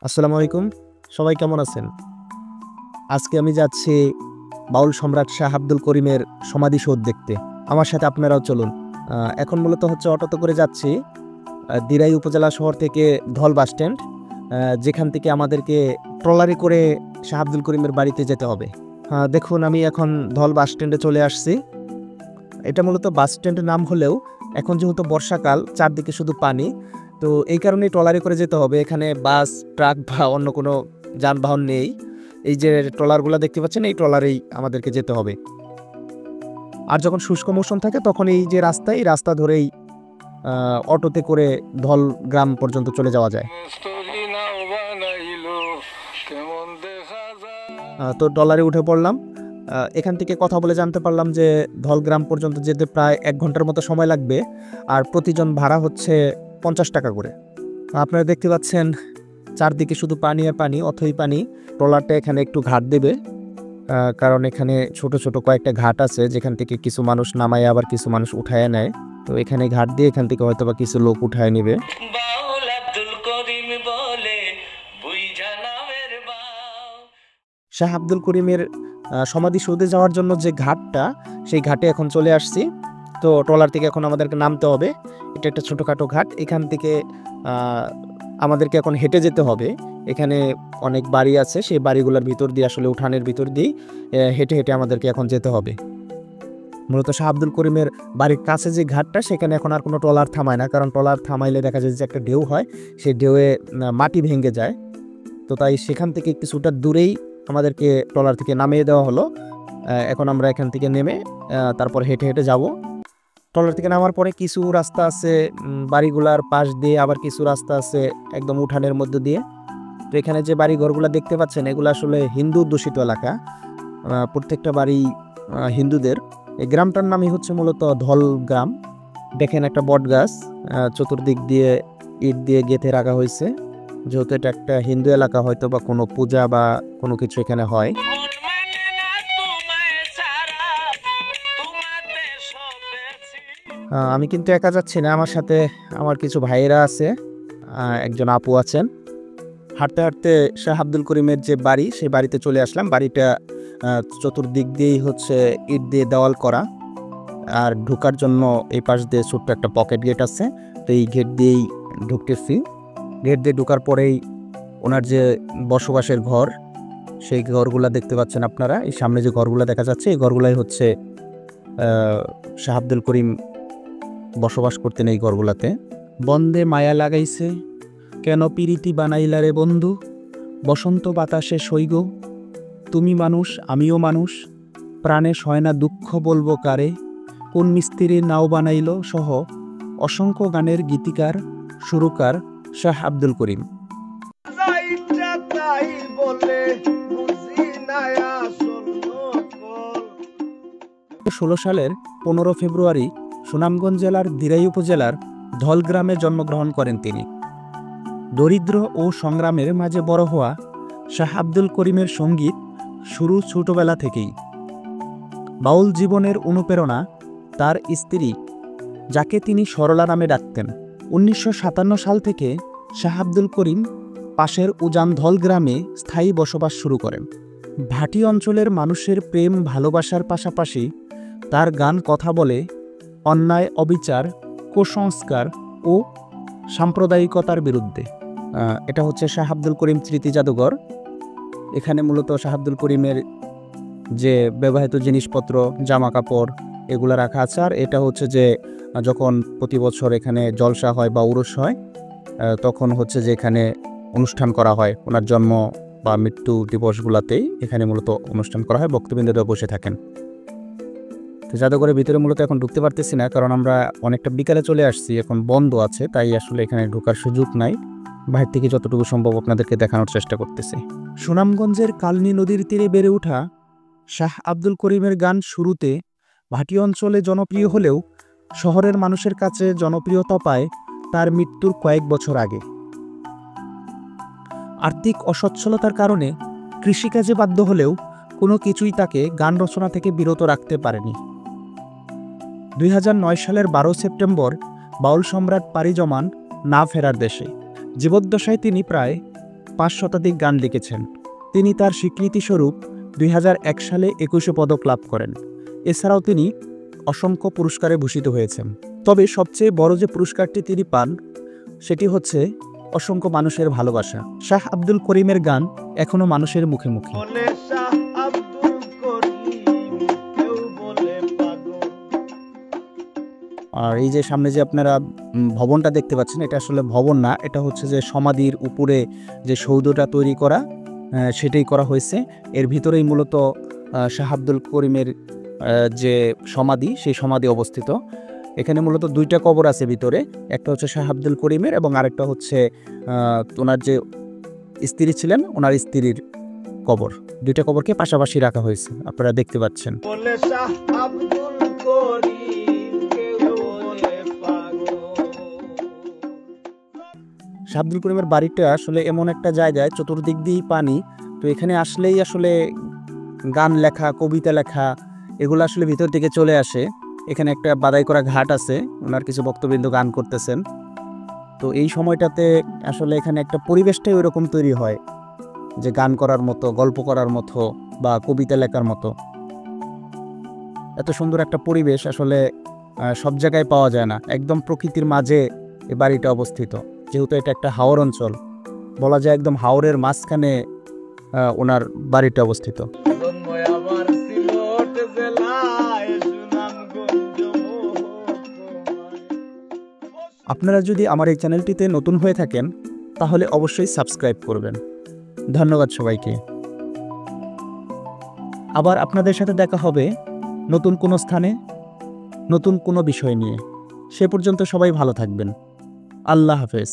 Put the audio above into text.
আসসালামু আলাইকুম। সবাই কেমন আছেন? আজকে আমি যাচ্ছি বাউল সম্রাট শাহ আব্দুল করিমের সমাধিসৌধ দেখতে। আমার সাথে আপনারাও চলুন। এখন মূলত হচ্ছে অটোতে করে যাচ্ছি দিরাই উপজেলা শহর থেকে ধল বাসস্ট্যান্ড, যেখান থেকে আমাদেরকে ট্রলারে করে শাহ আব্দুল করিমের বাড়িতে যেতে হবে। দেখুন আমি এখন ধল বাসস্ট্যান্ডে চলে আসছি। এটা মূলত বাসস্ট্যান্ডের নাম হলেও এখন যেহেতু বর্ষাকাল, চারদিকে শুধু পানি, তো এই কারণেই ট্রলারে করে যেতে হবে। এখানে বাস, ট্রাক বা অন্য কোনো যানবাহন নেই। এই যে ট্রলারগুলো দেখতে পাচ্ছেন, এই ট্রলারেই আমাদেরকে যেতে হবে। আর যখন শুষ্ক মৌসুম থাকে তখন এই যে রাস্তা ধরেই অটোতে করে ধল গ্রাম পর্যন্ত চলে যাওয়া যায়। তো ট্রলারে উঠে পড়লাম। এখান থেকে কথা বলে জানতে পারলাম যে ধল গ্রাম পর্যন্ত যেতে প্রায় 1 ঘন্টার মতো সময় লাগবে, আর প্রতিজন ভাড়া হচ্ছে 50 টাকা করে। আপনারা দেখতে পাচ্ছেন চারদিকে শুধু পানি আর পানি, অথই পানি। ট্রলারটা এখানে একটু ঘাট দেবে, কারণ এখানে ছোট ছোট কয়েকটা ঘাট আছে যেখান থেকে কিছু মানুষ নামায় আবার কিছু মানুষ উঠায় নেয়। তো এখানে ঘাট দিয়ে এখান থেকে হয়তো বা কিছু লোক উঠায় নেবে। শাহ আব্দুল করিমের সমাধিসৌধে যাওয়ার জন্য যে ঘাটটা, সেই ঘাটে এখন চলে আসছি। তো ট্রলার থেকে এখন আমাদেরকে নামতে হবে। এটা একটা ছোটোখাটো ঘাট। এখান থেকে আমাদেরকে এখন হেঁটে যেতে হবে। এখানে অনেক বাড়ি আছে, সেই বাড়িগুলোর ভিতর দিয়ে, আসলে উঠানের ভিতর দিয়েই হেঁটে হেঁটে আমাদেরকে এখন যেতে হবে। মূলত শাহ আব্দুল করিমের বাড়ির কাছে যে ঘাটটা, সেখানে এখন আর কোনো ট্রলার থামায় না, কারণ ট্রলার থামাইলে দেখা যায় যে একটা ঢেউ হয়, সেই ঢেউয়ে মাটি ভেঙে যায়। তো তাই সেখান থেকে কিছুটা দূরেই আমাদেরকে ট্রলার থেকে নামিয়ে দেওয়া হলো। এখন আমরা এখান থেকে নেমে তারপর হেঁটে হেঁটে যাব। ট্রলার থেকে নামার পরে কিছু রাস্তা আছে বাড়িগুলার পাশ দিয়ে, আবার কিছু রাস্তা আছে একদম উঠানের মধ্যে দিয়ে। তো এখানে যে বাড়ি ঘরগুলো দেখতে পাচ্ছেন, এগুলো আসলে হিন্দু দূষিত এলাকা। প্রত্যেকটা বাড়ি হিন্দুদের। এই গ্রামটার নামই হচ্ছে মূলত ধল গ্রাম। দেখেন একটা বট গাছ, চতুর্দিক দিয়ে ইট দিয়ে গেঁথে রাখা হয়েছে। যেহেতু এটা একটা হিন্দু এলাকা, হয়তো বা কোনো পূজা বা কোনো কিছু এখানে হয়। আমি কিন্তু একা যাচ্ছি না, আমার সাথে আমার কিছু ভাইয়েরা আছে, একজন আপু আছেন। হাঁটতে হাঁটতে শাহ আব্দুল করিমের যে বাড়ি, সেই বাড়িতে চলে আসলাম। বাড়িটা চতুর্দিক দিয়েই হচ্ছে ইট দিয়ে দেওয়াল করা, আর ঢোকার জন্য এই পাশ দিয়ে ছোট্ট একটা পকেট গেট আছে। তো এই গেট দিয়েই ঢুকতেছি। গেট দিয়ে ঢোকার পরেই ওনার যে বসবাসের ঘর, সেই ঘরগুলা দেখতে পাচ্ছেন আপনারা। এই সামনে যে ঘরগুলা দেখা যাচ্ছে, এই ঘরগুলাই হচ্ছে শাহ আব্দুল করিম বসবাস করতেন এই ঘরগুলাতে। বন্দে মায়া লাগাইছে, কেন পিরিতি বানাইলারে বন্ধু, বসন্ত বাতাসে সইগো, তুমি মানুষ আমিও মানুষ, প্রাণে সয় না দুঃখ বলবো কারে, কোন মিস্ত্রি নাও বানাইল সহ অসংখ্য গানের গীতিকার সুরকার শাহ আব্দুল করিম। 2016 সালের 15 ফেব্রুয়ারি সুনামগঞ্জ জেলার দিরাই উপজেলার ধল গ্রামে জন্মগ্রহণ করেন তিনি। দরিদ্র ও সংগ্রামের মাঝে বড় হওয়া শাহ আব্দুল করিমের সঙ্গীত শুরু ছোটবেলা থেকেই। বাউল জীবনের অনুপ্রেরণা তার স্ত্রী, যাকে তিনি সরলা নামে ডাকতেন। 1957 সাল থেকে শাহ আব্দুল করিম পাশের উজান ধল গ্রামে স্থায়ী বসবাস শুরু করেন। ভাটি অঞ্চলের মানুষের প্রেম ভালোবাসার পাশাপাশি তার গান কথা বলে অন্যায়, অবিচার, কুসংস্কার ও সাম্প্রদায়িকতার বিরুদ্ধে। এটা হচ্ছে শাহ আব্দুল করিম স্মৃতি জাদুঘর। এখানে মূলত শাহ আব্দুল করিমের যে ব্যবহৃত জিনিসপত্র, জামা কাপড়, এগুলো রাখা আছে। আর এটা হচ্ছে যে যখন প্রতি বছর এখানে জলসা হয় বা উরুস হয়, তখন হচ্ছে যে এখানে অনুষ্ঠান করা হয়। ওনার জন্ম বা মৃত্যু দিবসগুলোতেই এখানে মূলত অনুষ্ঠান করা হয়, বক্তবৃন্দরা বসে থাকেন। তো জাদুঘরের ভিতরে মূলত এখন ঢুকতে পারতেছি না, কারণ আমরা অনেকটা বিকালে চলে আসছি, এখন বন্ধ আছে, তাই আসলে এখানে ঢোকার সুযোগ নাই। বাইরে থেকে যতটুকু সম্ভব আপনাদেরকে দেখানোর চেষ্টা করতেছি। সুনামগঞ্জের কালনী নদীর তীরে বেড়ে ওঠা শাহ আব্দুল করিমের গান শুরুতে ভাটি অঞ্চলে জনপ্রিয় হলেও শহরের মানুষের কাছে জনপ্রিয়তা পায় তার মৃত্যুর কয়েক বছর আগে। আর্থিক অসচ্ছলতার কারণে কৃষিকাজে বাধ্য হলেও কোনো কিছুই তাকে গান রচনা থেকে বিরত রাখতে পারেনি। 2009 সালের 12 সেপ্টেম্বর বাউল সম্রাট পাড়ি জমান না ফেরার দেশে। জীবদ্দশায় তিনি প্রায় 5 শতাধিক গান লিখেছেন। তিনি তার স্বীকৃতিস্বরূপ 2001 সালে 21 পদক লাভ করেন। এছাড়াও তিনি অসংখ্য পুরস্কারে ভূষিত হয়েছেন। তবে সবচেয়ে বড় যে পুরস্কারটি তিনি পান সেটি হচ্ছে অসংখ্য মানুষের ভালোবাসা। শাহ আব্দুল করিমের গান এখনো মানুষের মুখে মুখে। আর এই যে সামনে যে আপনারা ভবনটা দেখতে পাচ্ছেন, এটা আসলে ভবন না, এটা হচ্ছে যে সমাধির উপরে যে সৌধটা তৈরি করা, সেটাই করা হয়েছে। এর ভিতরেই মূলত শাহ আব্দুল করিমের যে সমাধি, সেই সমাধি অবস্থিত। এখানে মূলত 2টা কবর আছে ভিতরে, একটা হচ্ছে শাহ আব্দুল করিমের এবং আরেকটা হচ্ছে ওনার যে স্ত্রী ছিলেন ওনার স্ত্রীর কবর। 2টা কবরকে পাশাপাশি রাখা হয়েছে, আপনারা দেখতে পাচ্ছেন। শাহ আব্দুল করিমের বাড়িটা আসলে এমন একটা জায়গায়, চতুর্দিক দিয়েই পানি, তো এখানে আসলেই আসলে গান লেখা, কবিতা লেখা এগুলো আসলে ভিতর থেকে চলে আসে। এখানে একটা বাদাই করা ঘাট আছে, ওনার কিছু বক্তবৃন্দ গান করতেছেন। তো এই সময়টাতে আসলে এখানে একটা পরিবেশটাই ওইরকম তৈরি হয় যে গান করার মতো, গল্প করার মতো বা কবিতা লেখার মতো। এত সুন্দর একটা পরিবেশ আসলে সব জায়গায় পাওয়া যায় না। একদম প্রকৃতির মাঝে এই বাড়িটা অবস্থিত, যেহেতু এটা একটা হাওর অঞ্চল, বলা যায় একদম হাওরের মাঝখানে ওনার বাড়িটা অবস্থিত। আপনারা যদি আমার এই চ্যানেলটিতে নতুন হয়ে থাকেন তাহলে অবশ্যই সাবস্ক্রাইব করবেন। ধন্যবাদ সবাইকে। আবার আপনাদের সাথে দেখা হবে নতুন কোনো স্থানে, নতুন কোনো বিষয় নিয়ে। সে পর্যন্ত সবাই ভালো থাকবেন। আল্লাহ হাফেজ।